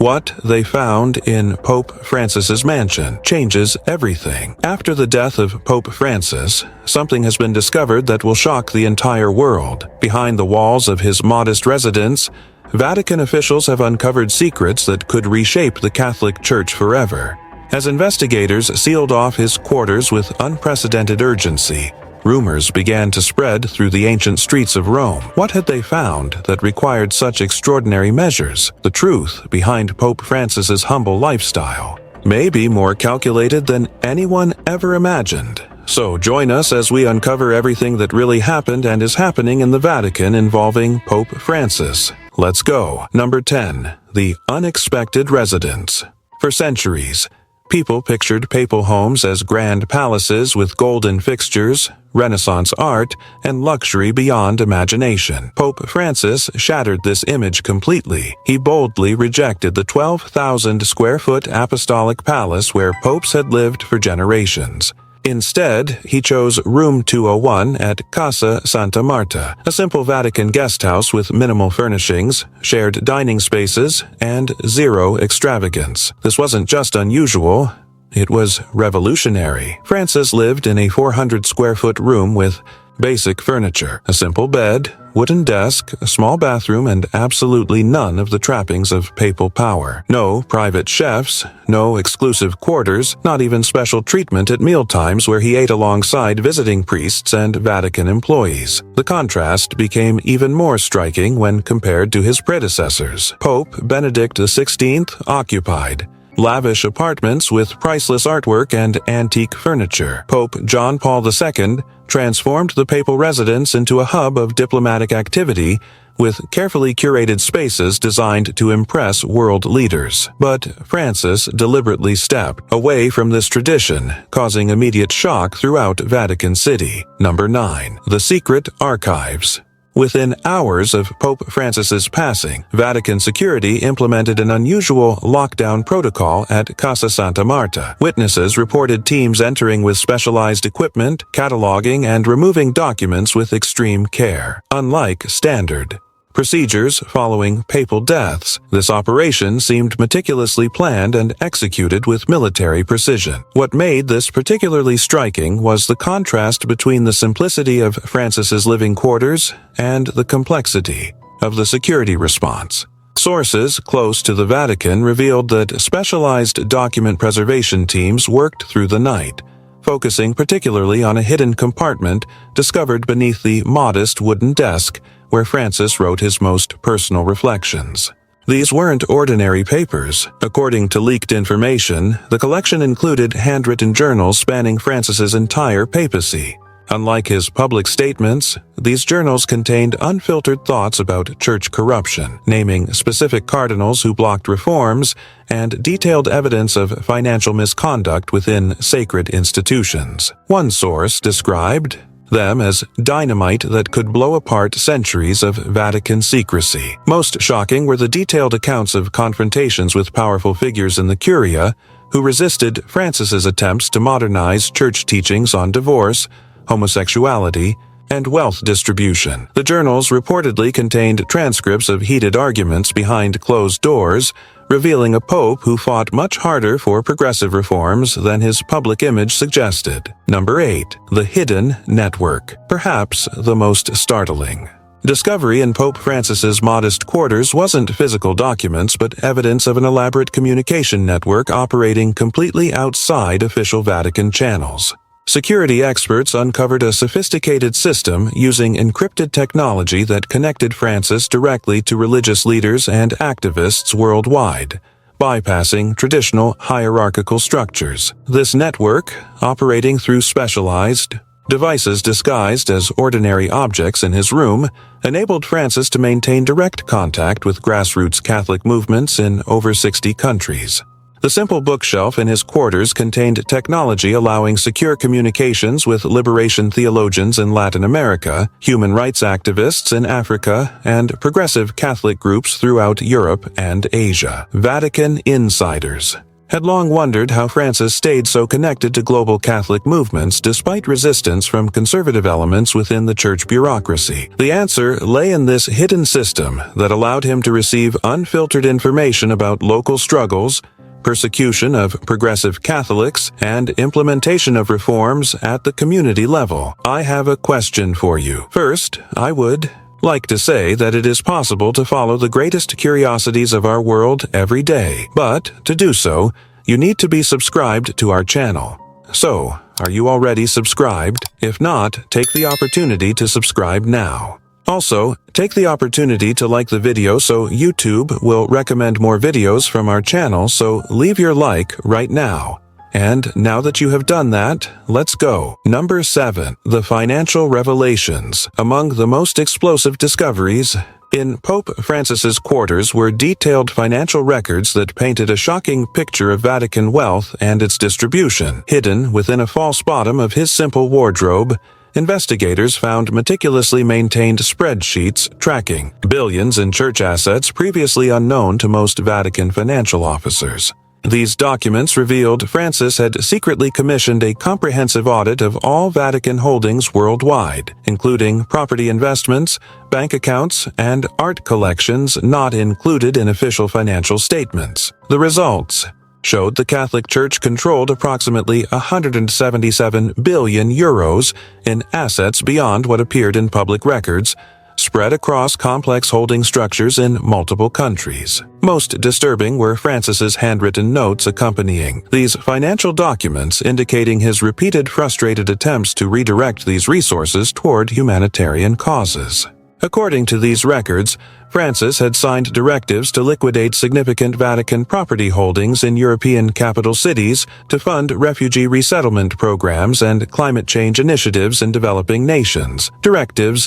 What they found in Pope Francis's mansion changes everything. After the death of Pope Francis, something has been discovered that will shock the entire world. Behind the walls of his modest residence, Vatican officials have uncovered secrets that could reshape the Catholic Church forever. As investigators sealed off his quarters with unprecedented urgency, rumors began to spread through the ancient streets of Rome. What had they found that required such extraordinary measures? The truth behind Pope Francis's humble lifestyle may be more calculated than anyone ever imagined. So join us as we uncover everything that really happened and is happening in the Vatican involving Pope Francis. Let's go. Number 10. The unexpected residence. For centuries, people pictured papal homes as grand palaces with golden fixtures, Renaissance art, and luxury beyond imagination. Pope Francis shattered this image completely. He boldly rejected the 12,000-square-foot apostolic palace where popes had lived for generations. Instead, he chose Room 201 at Casa Santa Marta, a simple Vatican guest house with minimal furnishings, shared dining spaces, and zero extravagance. This wasn't just unusual, it was revolutionary. Francis lived in a 400-square-foot room with basic furniture, a simple bed, wooden desk, a small bathroom, and absolutely none of the trappings of papal power. No private chefs, no exclusive quarters, not even special treatment at mealtimes where he ate alongside visiting priests and Vatican employees. The contrast became even more striking when compared to his predecessors. Pope Benedict XVI occupied lavish apartments with priceless artwork and antique furniture. Pope John Paul II transformed the papal residence into a hub of diplomatic activity with carefully curated spaces designed to impress world leaders. But Francis deliberately stepped away from this tradition, causing immediate shock throughout Vatican City. Number 9. The secret archives. Within hours of Pope Francis's passing, Vatican security implemented an unusual lockdown protocol at Casa Santa Marta. Witnesses reported teams entering with specialized equipment, cataloging, and removing documents with extreme care. Unlike standard procedures following papal deaths, this operation seemed meticulously planned and executed with military precision. What made this particularly striking was the contrast between the simplicity of Francis's living quarters and the complexity of the security response. Sources close to the Vatican revealed that specialized document preservation teams worked through the night, focusing particularly on a hidden compartment discovered beneath the modest wooden desk where Francis wrote his most personal reflections. These weren't ordinary papers. According to leaked information, the collection included handwritten journals spanning Francis's entire papacy. Unlike his public statements, these journals contained unfiltered thoughts about church corruption, naming specific cardinals who blocked reforms, and detailed evidence of financial misconduct within sacred institutions. One source described them as dynamite that could blow apart centuries of Vatican secrecy. Most shocking were the detailed accounts of confrontations with powerful figures in the Curia who resisted Francis's attempts to modernize church teachings on divorce, homosexuality, and wealth distribution. The journals reportedly contained transcripts of heated arguments behind closed doors, revealing a pope who fought much harder for progressive reforms than his public image suggested. Number 8. The hidden network. Perhaps the most startling. Discovery in Pope Francis's modest quarters wasn't physical documents but evidence of an elaborate communication network operating completely outside official Vatican channels. Security experts uncovered a sophisticated system using encrypted technology that connected Francis directly to religious leaders and activists worldwide, bypassing traditional hierarchical structures. This network, operating through specialized devices disguised as ordinary objects in his room, enabled Francis to maintain direct contact with grassroots Catholic movements in over 60 countries. The simple bookshelf in his quarters contained technology allowing secure communications with liberation theologians in Latin America, human rights activists in Africa, and progressive Catholic groups throughout Europe and Asia. Vatican insiders. had long wondered how Francis stayed so connected to global Catholic movements despite resistance from conservative elements within the church bureaucracy. The answer lay in this hidden system that allowed him to receive unfiltered information about local struggles, persecution of progressive Catholics, and implementation of reforms at the community level. I have a question for you. First, I would like to say that it is possible to follow the greatest curiosities of our world every day, but to do so, you need to be subscribed to our channel. So, are you already subscribed? If not, take the opportunity to subscribe now. Also, take the opportunity to like the video so YouTube will recommend more videos from our channel, so leave your like right now. And now that you have done that, let's go. Number 7. The Financial Revelations. Among the most explosive discoveries in Pope Francis's quarters were detailed financial records that painted a shocking picture of Vatican wealth and its distribution. Hidden within a false bottom of his simple wardrobe, investigators found meticulously maintained spreadsheets tracking billions in church assets previously unknown to most Vatican financial officers. These documents revealed Francis had secretly commissioned a comprehensive audit of all Vatican holdings worldwide, including property investments, bank accounts, and art collections not included in official financial statements. The results showed the Catholic Church controlled approximately 177 billion euros in assets beyond what appeared in public records, spread across complex holding structures in multiple countries. Most disturbing were Francis's handwritten notes accompanying these financial documents, indicating his repeated frustrated attempts to redirect these resources toward humanitarian causes. According to these records, Francis had signed directives to liquidate significant Vatican property holdings in European capital cities to fund refugee resettlement programs and climate change initiatives in developing nations. Directives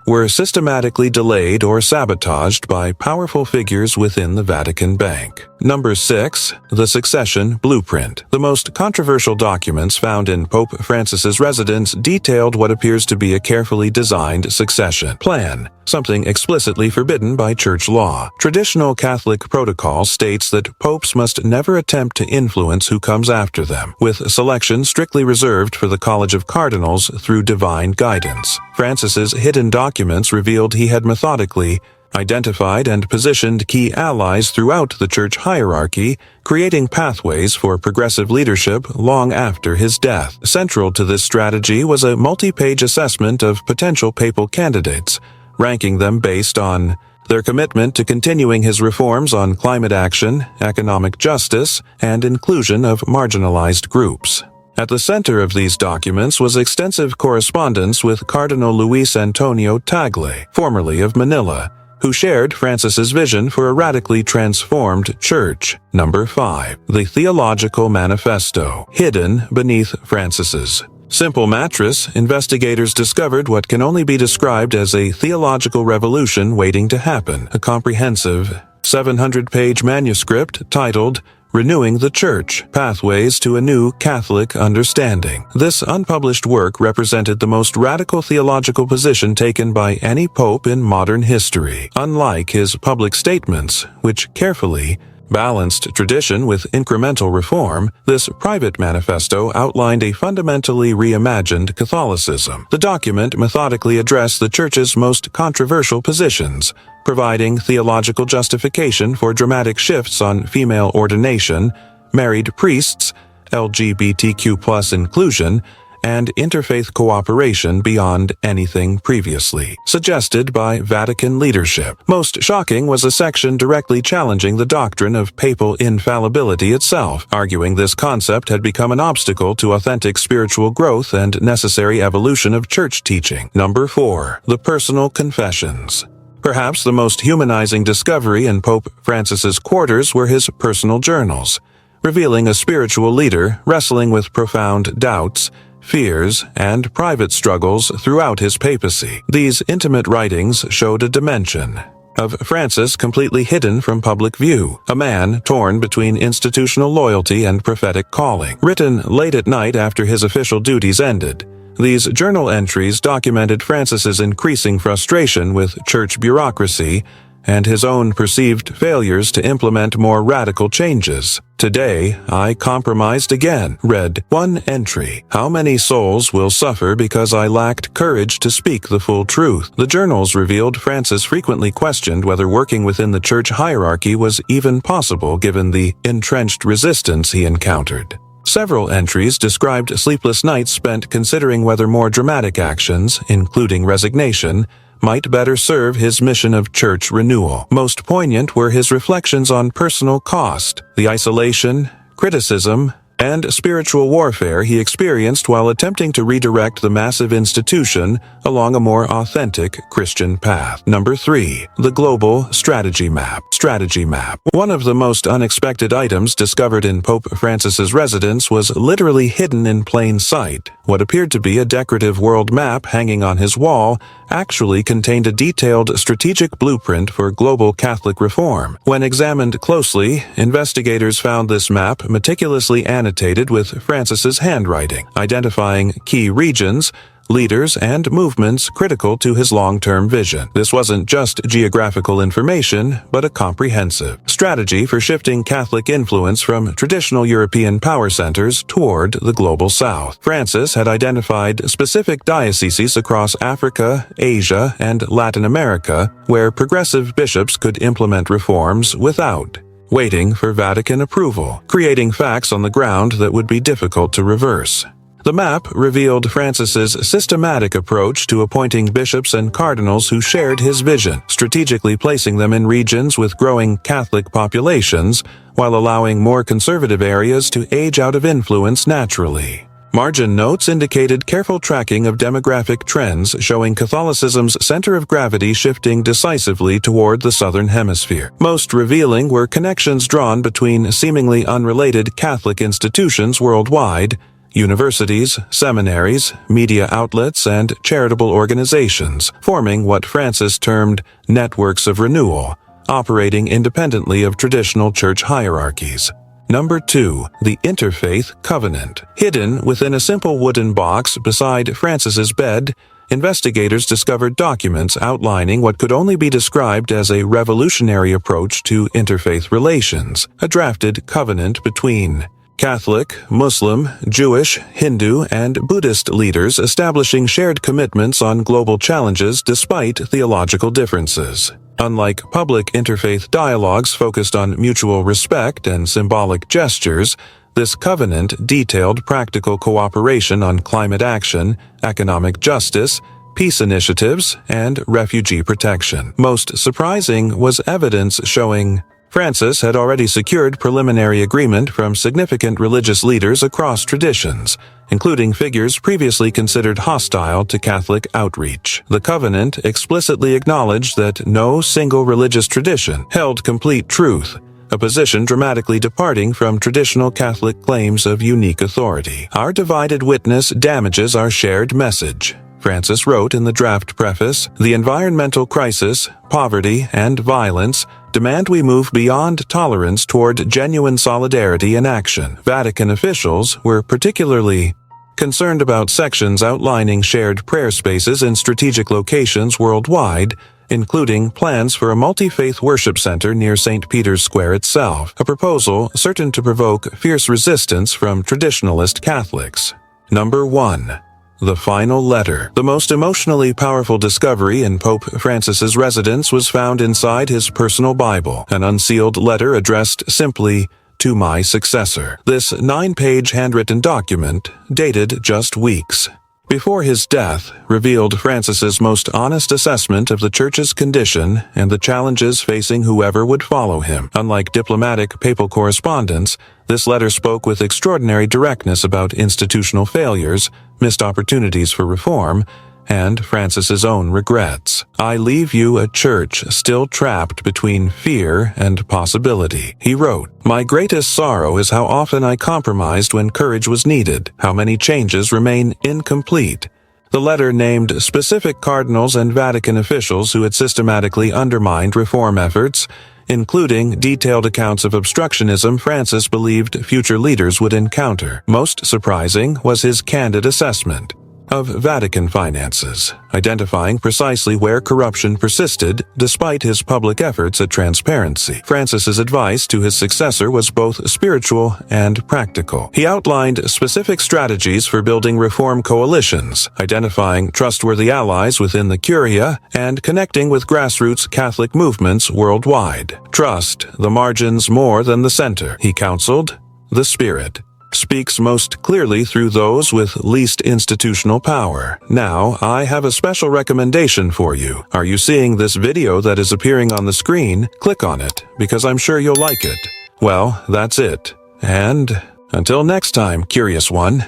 were systematically delayed or sabotaged by powerful figures within the Vatican Bank. Number 6. The Succession Blueprint. The most controversial documents found in Pope Francis's residence detailed what appears to be a carefully designed succession plan, something explicitly forbidden by church law. Traditional Catholic protocol states that popes must never attempt to influence who comes after them, with selection strictly reserved for the College of Cardinals through divine guidance. Francis's hidden documents revealed he had methodically identified and positioned key allies throughout the church hierarchy, creating pathways for progressive leadership long after his death. Central to this strategy was a multi-page assessment of potential papal candidates, ranking them based on their commitment to continuing his reforms on climate action, economic justice, and inclusion of marginalized groups. At the center of these documents was extensive correspondence with Cardinal Luis Antonio Tagle, formerly of Manila, who shared Francis's vision for a radically transformed church. Number 5. The Theological Manifesto. Hidden beneath Francis's simple mattress, investigators discovered what can only be described as a theological revolution waiting to happen. A comprehensive 700-page manuscript titled Renewing the Church: Pathways to a New Catholic Understanding. This unpublished work represented the most radical theological position taken by any pope in modern history. Unlike his public statements, which carefully balanced tradition with incremental reform, this private manifesto outlined a fundamentally reimagined Catholicism. The document methodically addressed the Church's most controversial positions, providing theological justification for dramatic shifts on female ordination, married priests, LGBTQ+ inclusion, and interfaith cooperation beyond anything previously suggested by Vatican leadership. Most shocking was a section directly challenging the doctrine of papal infallibility itself, arguing this concept had become an obstacle to authentic spiritual growth and necessary evolution of church teaching. Number 4. The Personal Confessions. Perhaps the most humanizing discovery in Pope Francis's quarters were his personal journals, revealing a spiritual leader wrestling with profound doubts, fears, and private struggles throughout his papacy. These intimate writings showed a dimension of Francis completely hidden from public view, a man torn between institutional loyalty and prophetic calling. Written late at night after his official duties ended, these journal entries documented Francis's increasing frustration with church bureaucracy and his own perceived failures to implement more radical changes. "Today, I compromised again," read one entry. "How many souls will suffer because I lacked courage to speak the full truth?" The journals revealed Francis frequently questioned whether working within the church hierarchy was even possible given the entrenched resistance he encountered. Several entries described sleepless nights spent considering whether more dramatic actions, including resignation, might better serve his mission of church renewal. Most poignant were his reflections on personal cost, the isolation, criticism, and spiritual warfare he experienced while attempting to redirect the massive institution along a more authentic Christian path. Number 3. The Global Strategy Map. Strategy Map. One of the most unexpected items discovered in Pope Francis's residence was literally hidden in plain sight. What appeared to be a decorative world map hanging on his wall actually contained a detailed strategic blueprint for global Catholic reform. When examined closely, investigators found this map meticulously annotated with Francis's handwriting, identifying key regions, leaders, and movements critical to his long-term vision. This wasn't just geographical information, but a comprehensive strategy for shifting Catholic influence from traditional European power centers toward the global South. Francis had identified specific dioceses across Africa, Asia, and Latin America where progressive bishops could implement reforms without waiting for Vatican approval, creating facts on the ground that would be difficult to reverse. The map revealed Francis's systematic approach to appointing bishops and cardinals who shared his vision, strategically placing them in regions with growing Catholic populations while allowing more conservative areas to age out of influence naturally. Margin notes indicated careful tracking of demographic trends showing Catholicism's center of gravity shifting decisively toward the Southern Hemisphere. Most revealing were connections drawn between seemingly unrelated Catholic institutions worldwide, universities, seminaries, media outlets, and charitable organizations, forming what Francis termed networks of renewal, operating independently of traditional church hierarchies. Number 2. The Interfaith Covenant. Hidden within a simple wooden box beside Francis's bed, investigators discovered documents outlining what could only be described as a revolutionary approach to interfaith relations, a drafted covenant between Catholic, Muslim, Jewish, Hindu, and Buddhist leaders establishing shared commitments on global challenges despite theological differences. Unlike public interfaith dialogues focused on mutual respect and symbolic gestures, this covenant detailed practical cooperation on climate action, economic justice, peace initiatives, and refugee protection. Most surprising was evidence showing Francis had already secured preliminary agreement from significant religious leaders across traditions, including figures previously considered hostile to Catholic outreach. The covenant explicitly acknowledged that no single religious tradition held complete truth, a position dramatically departing from traditional Catholic claims of unique authority. "Our divided witness damages our shared message," Francis wrote in the draft preface. "The environmental crisis, poverty, and violence demand we move beyond tolerance toward genuine solidarity and action." Vatican officials were particularly concerned about sections outlining shared prayer spaces in strategic locations worldwide, including plans for a multi-faith worship center near St. Peter's Square itself, a proposal certain to provoke fierce resistance from traditionalist Catholics. Number 1. The Final Letter. The most emotionally powerful discovery in Pope Francis's residence was found inside his personal Bible, an unsealed letter addressed simply, "To my successor." This 9-page handwritten document, dated just weeks before his death, revealed Francis's most honest assessment of the Church's condition and the challenges facing whoever would follow him. Unlike diplomatic papal correspondence, this letter spoke with extraordinary directness about institutional failures, missed opportunities for reform, and Francis's own regrets. "I leave you a church still trapped between fear and possibility," he wrote. "My greatest sorrow is how often I compromised when courage was needed, how many changes remain incomplete." The letter named specific cardinals and Vatican officials who had systematically undermined reform efforts, including detailed accounts of obstructionism Francis believed future leaders would encounter. Most surprising was his candid assessment. of Vatican finances, identifying precisely where corruption persisted despite his public efforts at transparency. Francis's advice to his successor was both spiritual and practical. He outlined specific strategies for building reform coalitions, identifying trustworthy allies within the Curia, and connecting with grassroots Catholic movements worldwide. Trust the margins more than the center, he counseled. The Spirit speaks most clearly through those with least institutional power. Now, I have a special recommendation for you. Are you seeing this video that is appearing on the screen? Click on it, because I'm sure you'll like it. Well, that's it. And until next time, Curious One.